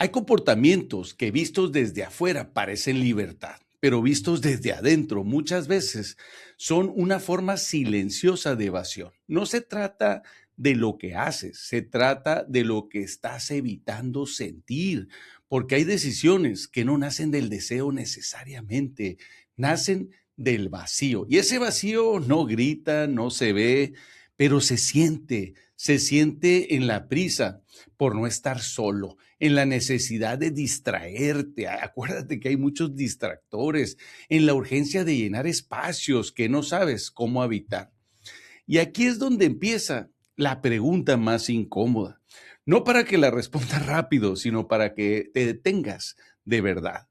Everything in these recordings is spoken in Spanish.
Hay comportamientos que vistos desde afuera parecen libertad, pero vistos desde adentro muchas veces son una forma silenciosa de evasión. No se trata de lo que haces, se trata de lo que estás evitando sentir, porque hay decisiones que no nacen del deseo necesariamente, nacen del vacío. Y ese vacío no grita, no se ve, pero se siente en la prisa por no estar solo, en la necesidad de distraerte. Acuérdate que hay muchos distractores, en la urgencia de llenar espacios que no sabes cómo habitar. Y aquí es donde empieza la pregunta más incómoda. No para que la respondas rápido, sino para que te detengas de verdad.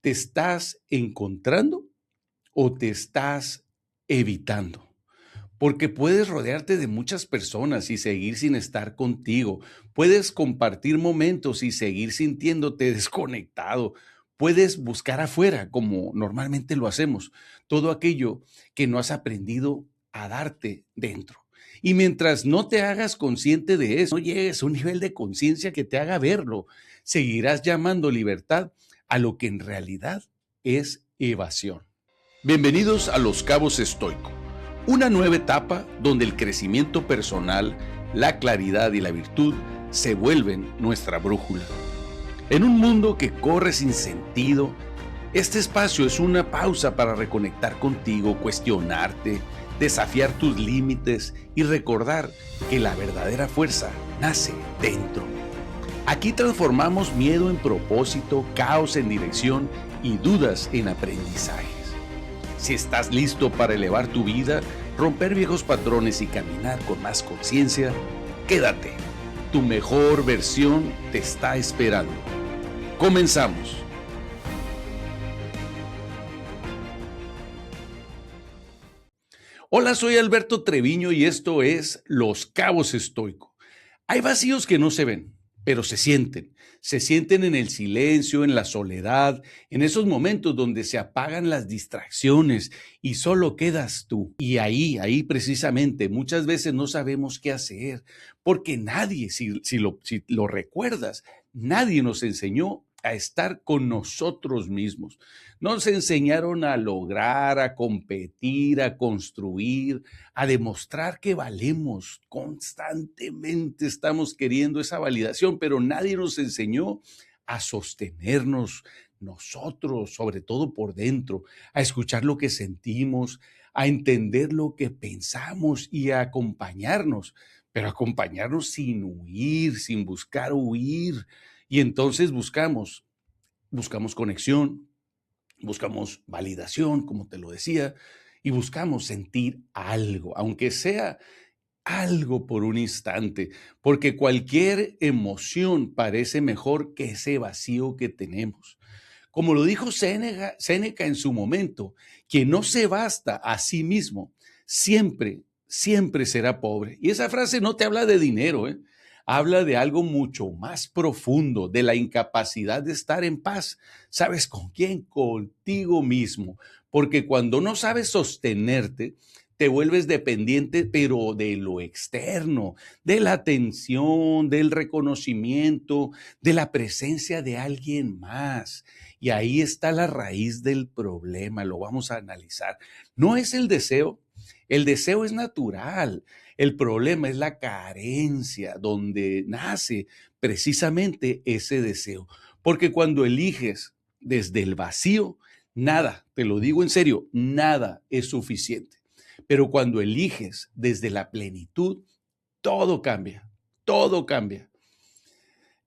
¿Te estás encontrando o te estás evitando? Porque puedes rodearte de muchas personas y seguir sin estar contigo. Puedes compartir momentos y seguir sintiéndote desconectado. Puedes buscar afuera, como normalmente lo hacemos, todo aquello que no has aprendido a darte dentro. Y mientras no te hagas consciente de eso, no llegues a un nivel de conciencia que te haga verlo, seguirás llamando libertad a lo que en realidad es evasión. Bienvenidos a Los Cabos Estoico, una nueva etapa donde el crecimiento personal, la claridad y la virtud se vuelven nuestra brújula. En un mundo que corre sin sentido, este espacio es una pausa para reconectar contigo, cuestionarte, desafiar tus límites y recordar que la verdadera fuerza nace dentro. Aquí transformamos miedo en propósito, caos en dirección y dudas en aprendizajes. Si estás listo para elevar tu vida, romper viejos patrones y caminar con más conciencia, quédate. Tu mejor versión te está esperando. Comenzamos. Hola, soy Alberto Treviño y esto es Los Cabos Estoico. Hay vacíos que no se ven, pero se sienten. Se sienten en el silencio, en la soledad, en esos momentos donde se apagan las distracciones y solo quedas tú. Y ahí precisamente, muchas veces no sabemos qué hacer, porque nadie, si lo recuerdas, nadie nos enseñó a estar con nosotros mismos. Nos enseñaron a lograr, a competir, a construir, a demostrar que valemos. Constantemente estamos queriendo esa validación, pero nadie nos enseñó a sostenernos nosotros, sobre todo por dentro, a escuchar lo que sentimos, a entender lo que pensamos y a acompañarnos, pero acompañarnos sin huir, sin buscar huir. Y entonces buscamos conexión, buscamos validación, como te lo decía, y buscamos sentir algo, aunque sea algo por un instante, porque cualquier emoción parece mejor que ese vacío que tenemos. Como lo dijo Séneca en su momento, quien no se basta a sí mismo, siempre será pobre. Y esa frase no te habla de dinero, ¿eh? Habla de algo mucho más profundo, de la incapacidad de estar en paz. ¿Sabes con quién? Contigo mismo. Porque cuando no sabes sostenerte, te vuelves dependiente, pero de lo externo, de la atención, del reconocimiento, de la presencia de alguien más. Y ahí está la raíz del problema, lo vamos a analizar. No es el deseo es natural. El problema es la carencia, donde nace precisamente ese deseo. Porque cuando eliges desde el vacío, nada, te lo digo en serio, nada es suficiente. Pero cuando eliges desde la plenitud, todo cambia, todo cambia.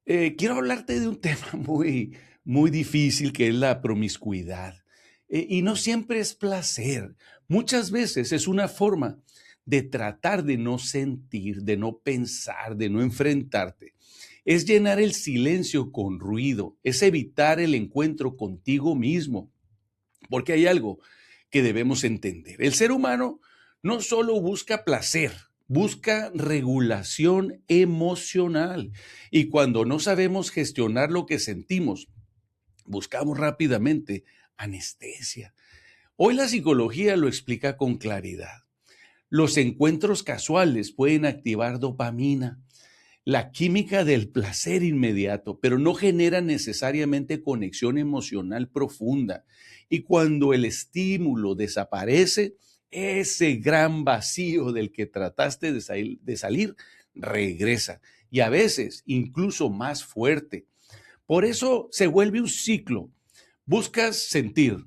Quiero hablarte de un tema muy difícil que es la promiscuidad. Y no siempre es placer. Muchas veces es una forma de tratar de no sentir, de no pensar, de no enfrentarte. Es llenar el silencio con ruido, es evitar el encuentro contigo mismo. Porque hay algo que debemos entender. El ser humano no solo busca placer, busca regulación emocional. Y cuando no sabemos gestionar lo que sentimos, buscamos rápidamente anestesia. Hoy la psicología lo explica con claridad. Los encuentros casuales pueden activar dopamina. la química del placer inmediato, pero no genera necesariamente conexión emocional profunda. Y cuando el estímulo desaparece, ese gran vacío del que trataste de salir regresa y a veces incluso más fuerte. Por eso se vuelve un ciclo. Buscas sentir,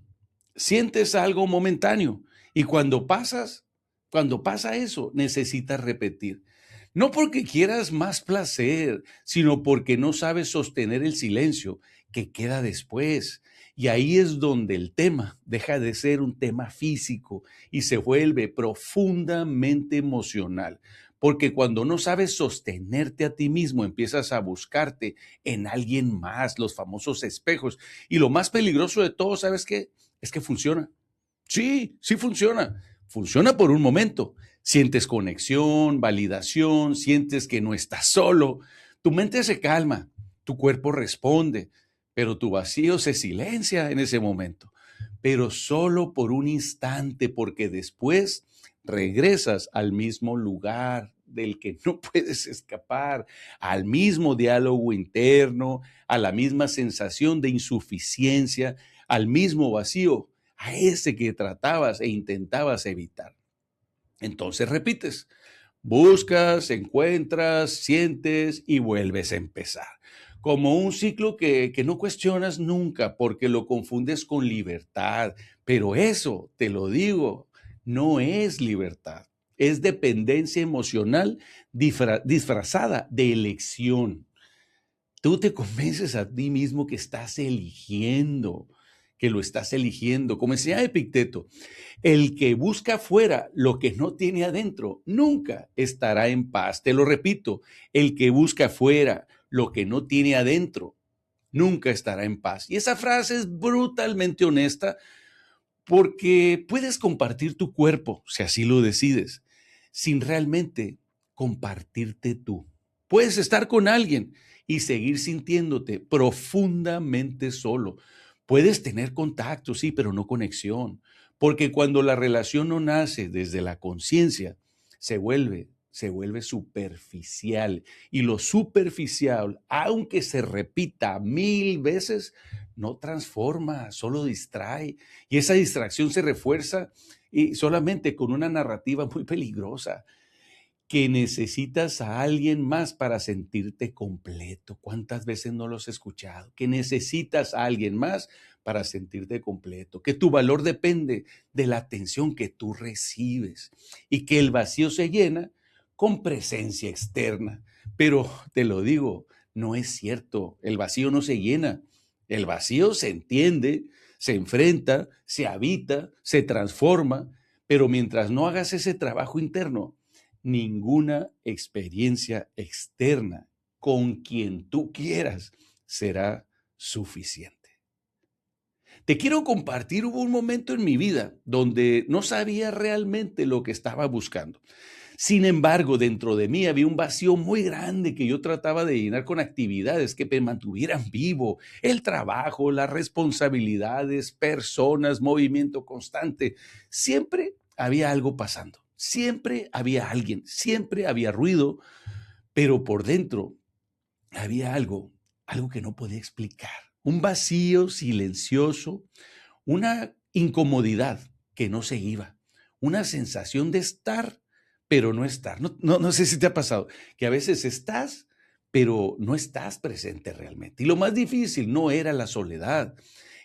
sientes algo momentáneo y cuando pasa eso, necesitas repetir. No porque quieras más placer, sino porque no sabes sostener el silencio que queda después. Y ahí es donde el tema deja de ser un tema físico y se vuelve profundamente emocional. Porque cuando no sabes sostenerte a ti mismo, empiezas a buscarte en alguien más, los famosos espejos. Y lo más peligroso de todo, ¿sabes qué? Es que funciona. Sí, sí funciona. Funciona por un momento. Sientes conexión, validación, sientes que no estás solo. Tu mente se calma, tu cuerpo responde, pero tu vacío se silencia en ese momento. Pero solo por un instante, porque después regresas al mismo lugar del que no puedes escapar, al mismo diálogo interno, a la misma sensación de insuficiencia, al mismo vacío, a ese que tratabas e intentabas evitar. Entonces repites, buscas, encuentras, sientes y vuelves a empezar. Como un ciclo que no cuestionas nunca porque lo confundes con libertad. Pero eso, te lo digo, no es libertad. Es dependencia emocional disfrazada de elección. Tú te convences a ti mismo que estás eligiendo, que lo estás eligiendo. Como decía Epicteto, el que busca afuera lo que no tiene adentro nunca estará en paz. Te lo repito, el que busca afuera lo que no tiene adentro nunca estará en paz. Y esa frase es brutalmente honesta porque puedes compartir tu cuerpo, si así lo decides, sin realmente compartirte tú. Puedes estar con alguien y seguir sintiéndote profundamente solo. Puedes tener contacto, sí, pero no conexión. Porque cuando la relación no nace desde la conciencia, se vuelve superficial. Y lo superficial, aunque se repita 1000 veces, no transforma, solo distrae. Y esa distracción se refuerza y solamente con una narrativa muy peligrosa, que necesitas a alguien más para sentirte completo. ¿Cuántas veces no lo has escuchado? Que necesitas a alguien más para sentirte completo, que tu valor depende de la atención que tú recibes y que el vacío se llena con presencia externa. Pero te lo digo, no es cierto, el vacío no se llena, el vacío se entiende, se enfrenta, se habita, se transforma, pero mientras no hagas ese trabajo interno, ninguna experiencia externa con quien tú quieras será suficiente. Te quiero compartir, hubo un momento en mi vida donde no sabía realmente lo que estaba buscando. Sin embargo, dentro de mí había un vacío muy grande que yo trataba de llenar con actividades que me mantuvieran vivo. El trabajo, las responsabilidades, personas, movimiento constante. Siempre había algo pasando. Siempre había alguien, siempre había ruido, pero por dentro había algo que no podía explicar. Un vacío silencioso, una incomodidad que no se iba, una sensación de estar, pero no estar. No sé si te ha pasado, que a veces estás, pero no estás presente realmente. Y lo más difícil no era la soledad,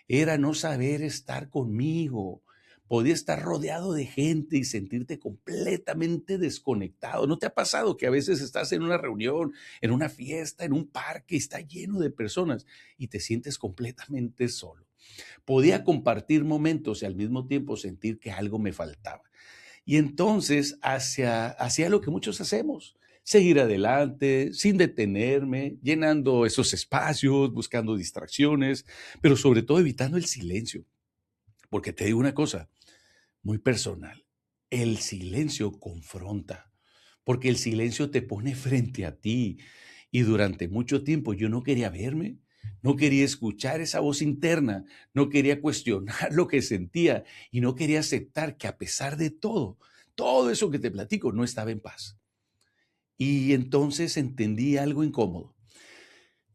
era no saber estar conmigo. Podía estar rodeado de gente y sentirte completamente desconectado. ¿No te ha pasado que a veces estás en una reunión, en una fiesta, en un parque y está lleno de personas y te sientes completamente solo? Podía compartir momentos y al mismo tiempo sentir que algo me faltaba. Y entonces hacía lo que muchos hacemos, seguir adelante, sin detenerme, llenando esos espacios, buscando distracciones, pero sobre todo evitando el silencio. Porque te digo una cosa muy personal, el silencio confronta, porque el silencio te pone frente a ti. Y durante mucho tiempo yo no quería verme, no quería escuchar esa voz interna, no quería cuestionar lo que sentía y no quería aceptar que a pesar de todo, todo eso que te platico no estaba en paz. Y entonces entendí algo incómodo.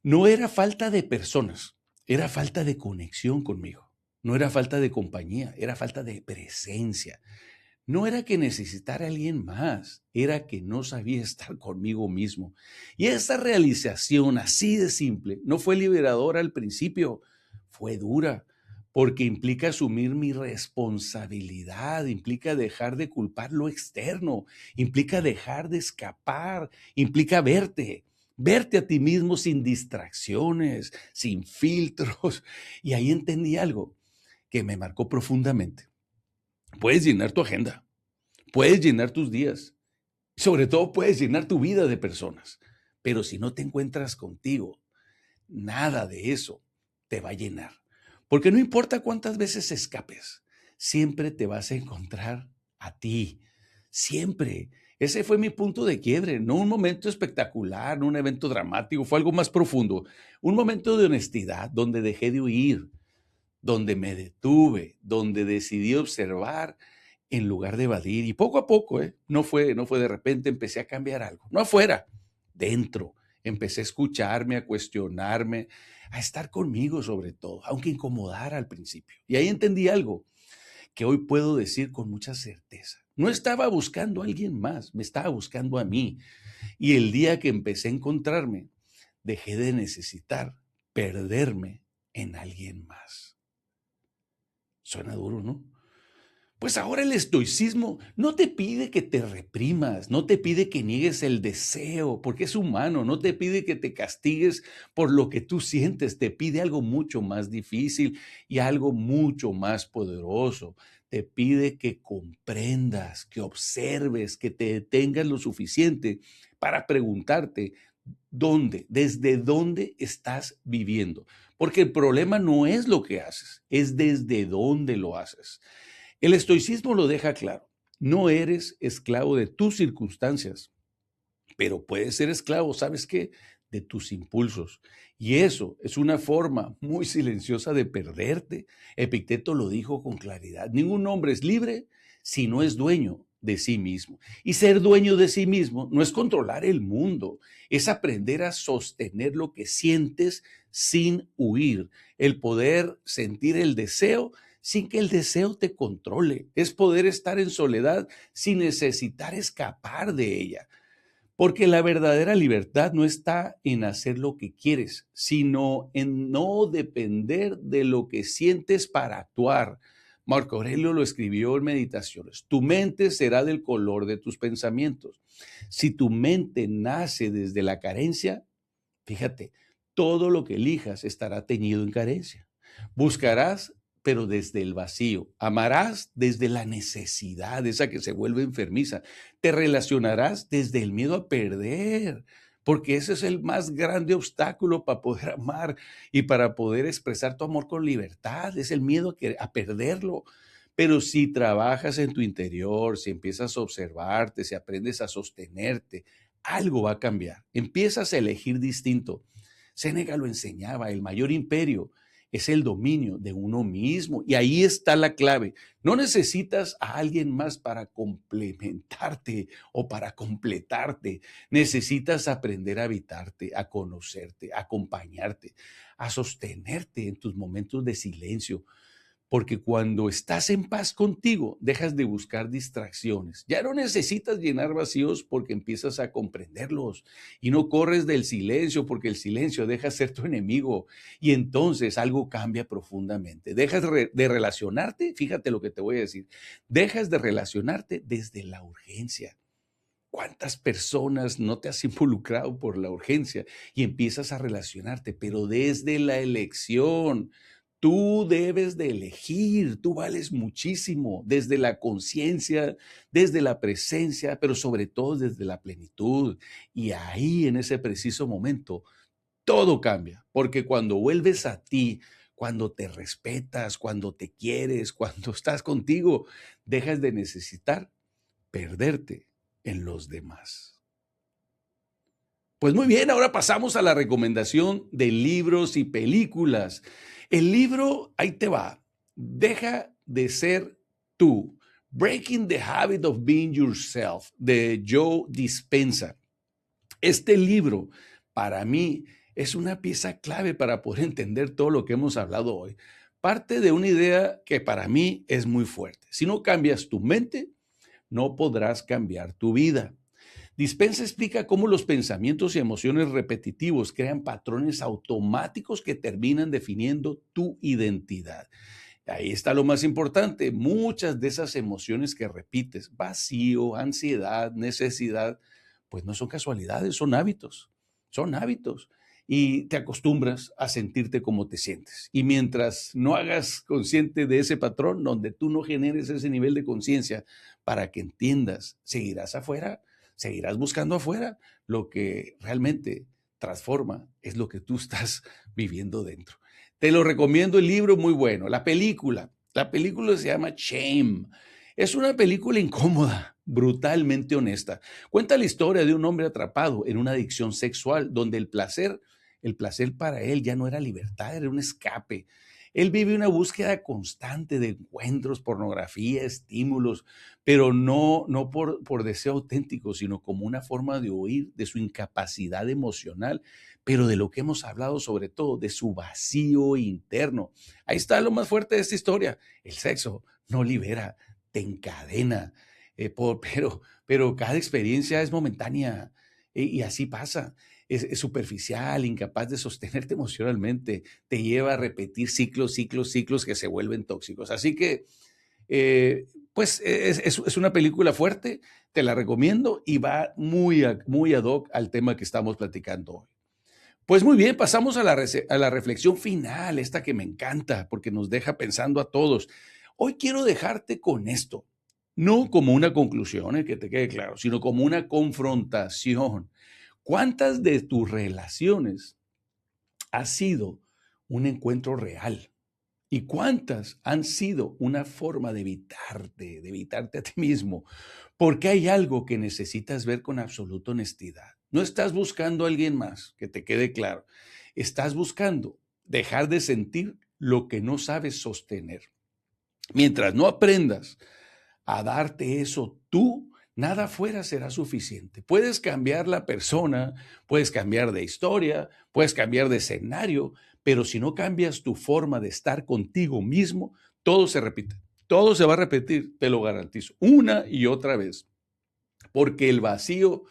No era falta de personas, era falta de conexión conmigo. No era falta de compañía, era falta de presencia. No era que necesitara a alguien más, era que no sabía estar conmigo mismo. Y esa realización así de simple no fue liberadora al principio, fue dura, porque implica asumir mi responsabilidad, implica dejar de culpar lo externo, implica dejar de escapar, implica verte a ti mismo sin distracciones, sin filtros. Y ahí entendí algo que me marcó profundamente. Puedes llenar tu agenda, puedes llenar tus días, sobre todo puedes llenar tu vida de personas, pero si no te encuentras contigo, nada de eso te va a llenar. Porque no importa cuántas veces escapes, siempre te vas a encontrar a ti, siempre. Ese fue mi punto de quiebre, no un momento espectacular, no un evento dramático, fue algo más profundo, un momento de honestidad donde dejé de huir, donde me detuve, donde decidí observar en lugar de evadir. Y poco a poco, no fue de repente, empecé a cambiar algo. No afuera, dentro. Empecé a escucharme, a cuestionarme, a estar conmigo sobre todo, aunque incomodara al principio. Y ahí entendí algo que hoy puedo decir con mucha certeza. No estaba buscando a alguien más, me estaba buscando a mí. Y el día que empecé a encontrarme, dejé de necesitar perderme en alguien más. Suena duro, ¿no? Pues ahora el estoicismo no te pide que te reprimas, no te pide que niegues el deseo, porque es humano, no te pide que te castigues por lo que tú sientes, te pide algo mucho más difícil y algo mucho más poderoso. Te pide que comprendas, que observes, que te detengas lo suficiente para preguntarte desde dónde estás viviendo. Porque el problema no es lo que haces, es desde dónde lo haces. El estoicismo lo deja claro. No eres esclavo de tus circunstancias, pero puedes ser esclavo, ¿sabes qué? De tus impulsos. Y eso es una forma muy silenciosa de perderte. Epicteto lo dijo con claridad. Ningún hombre es libre si no es dueño de sí mismo. Y ser dueño de sí mismo no es controlar el mundo, es aprender a sostener lo que sientes sin huir, el poder sentir el deseo sin que el deseo te controle, es poder estar en soledad sin necesitar escapar de ella. Porque la verdadera libertad no está en hacer lo que quieres, sino en no depender de lo que sientes para actuar. Marco Aurelio lo escribió en Meditaciones. Tu mente será del color de tus pensamientos. Si tu mente nace desde la carencia, fíjate, todo lo que elijas estará teñido en carencia. Buscarás, pero desde el vacío. Amarás desde la necesidad, esa que se vuelve enfermiza. Te relacionarás desde el miedo a perder, porque ese es el más grande obstáculo para poder amar y para poder expresar tu amor con libertad. Es el miedo a perderlo. Pero si trabajas en tu interior, si empiezas a observarte, si aprendes a sostenerte, algo va a cambiar. Empiezas a elegir distinto. Séneca lo enseñaba, el mayor imperio es el dominio de uno mismo. Y ahí está la clave. No necesitas a alguien más para complementarte o para completarte. Necesitas aprender a habitarte, a conocerte, a acompañarte, a sostenerte en tus momentos de silencio. Porque cuando estás en paz contigo, dejas de buscar distracciones. Ya no necesitas llenar vacíos porque empiezas a comprenderlos y no corres del silencio porque el silencio deja ser tu enemigo y entonces algo cambia profundamente. Dejas de relacionarte, fíjate lo que te voy a decir, dejas de relacionarte desde la urgencia. ¿Cuántas personas no te has involucrado por la urgencia y empiezas a relacionarte, pero desde la elección? Tú debes de elegir, tú vales muchísimo desde la conciencia, desde la presencia, pero sobre todo desde la plenitud. Y ahí en ese preciso momento todo cambia, porque cuando vuelves a ti, cuando te respetas, cuando te quieres, cuando estás contigo, dejas de necesitar perderte en los demás. Pues muy bien, ahora pasamos a la recomendación de libros y películas. El libro, ahí te va, Deja de ser tú. Breaking the Habit of Being Yourself, de Joe Dispenza. Este libro, para mí, es una pieza clave para poder entender todo lo que hemos hablado hoy. Parte de una idea que para mí es muy fuerte. Si no cambias tu mente, no podrás cambiar tu vida. Dispensa explica cómo los pensamientos y emociones repetitivos crean patrones automáticos que terminan definiendo tu identidad. Ahí está lo más importante. Muchas de esas emociones que repites, vacío, ansiedad, necesidad, pues no son casualidades, son hábitos. Son hábitos. Y te acostumbras a sentirte como te sientes. Y mientras no hagas consciente de ese patrón, donde tú no generes ese nivel de conciencia para que entiendas, seguirás afuera, seguirás buscando afuera. Lo que realmente transforma es lo que tú estás viviendo dentro. Te lo recomiendo, el libro muy bueno. La película se llama Shame. Es una película incómoda, brutalmente honesta. Cuenta la historia de un hombre atrapado en una adicción sexual donde el placer para él ya no era libertad, era un escape. Él vive una búsqueda constante de encuentros, pornografía, estímulos, pero no por deseo auténtico, sino como una forma de huir de su incapacidad emocional, pero de lo que hemos hablado sobre todo, de su vacío interno. Ahí está lo más fuerte de esta historia. El sexo no libera, te encadena, pero cada experiencia es momentánea y así pasa. Es superficial, incapaz de sostenerte emocionalmente, te lleva a repetir ciclos que se vuelven tóxicos. Así que, pues es una película fuerte, te la recomiendo y va muy ad hoc al tema que estamos platicando hoy. Pues muy bien, pasamos a a la reflexión final, esta que me encanta porque nos deja pensando a todos. Hoy quiero dejarte con esto, no como una conclusión, que te quede claro, sino como una confrontación. ¿Cuántas de tus relaciones ha sido un encuentro real? ¿Y cuántas han sido una forma de evitarte a ti mismo? Porque hay algo que necesitas ver con absoluta honestidad. No estás buscando a alguien más, que te quede claro. Estás buscando dejar de sentir lo que no sabes sostener. Mientras no aprendas a darte eso tú, nada afuera será suficiente. Puedes cambiar la persona, puedes cambiar de historia, puedes cambiar de escenario, pero si no cambias tu forma de estar contigo mismo, todo se repite. Todo se va a repetir, te lo garantizo, una y otra vez. Porque el vacío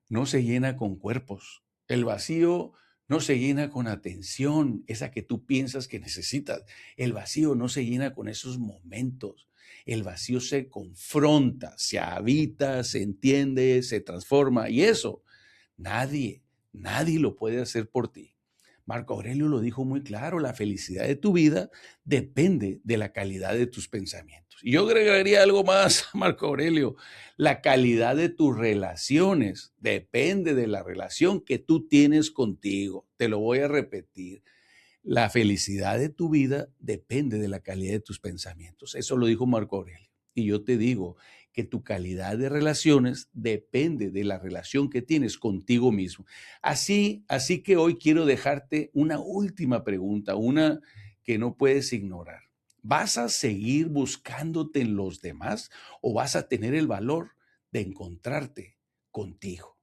no se llena con cuerpos. El vacío no se llena con atención, esa que tú piensas que necesitas. El vacío no se llena con esos momentos. El vacío se confronta, se habita, se entiende, se transforma. Y eso, nadie lo puede hacer por ti. Marco Aurelio lo dijo muy claro, la felicidad de tu vida depende de la calidad de tus pensamientos. Y yo agregaría algo más, Marco Aurelio, la calidad de tus relaciones depende de la relación que tú tienes contigo. Te lo voy a repetir. La felicidad de tu vida depende de la calidad de tus pensamientos. Eso lo dijo Marco Aurelio. Y yo te digo que tu calidad de relaciones depende de la relación que tienes contigo mismo. Así que hoy quiero dejarte una última pregunta, una que no puedes ignorar. ¿Vas a seguir buscándote en los demás o vas a tener el valor de encontrarte contigo?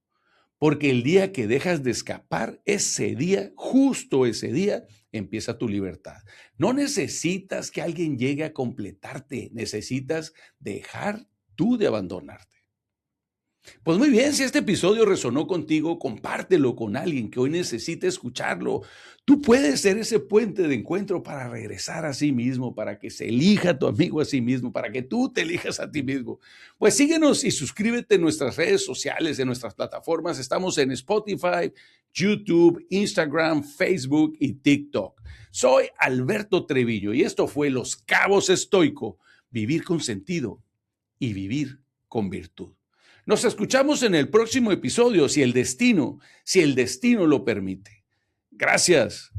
Porque el día que dejas de escapar, ese día, justo ese día, empieza tu libertad. No necesitas que alguien llegue a completarte, necesitas dejar tú de abandonarte. Pues muy bien, si este episodio resonó contigo, compártelo con alguien que hoy necesite escucharlo. Tú puedes ser ese puente de encuentro para regresar a sí mismo, para que se elija a tu amigo a sí mismo, para que tú te elijas a ti mismo. Pues síguenos y suscríbete en nuestras redes sociales, en nuestras plataformas. Estamos en Spotify, YouTube, Instagram, Facebook y TikTok. Soy Alberto Treviño y esto fue Los Cabos Estoico, vivir con sentido y vivir con virtud. Nos escuchamos en el próximo episodio, si el destino lo permite. Gracias.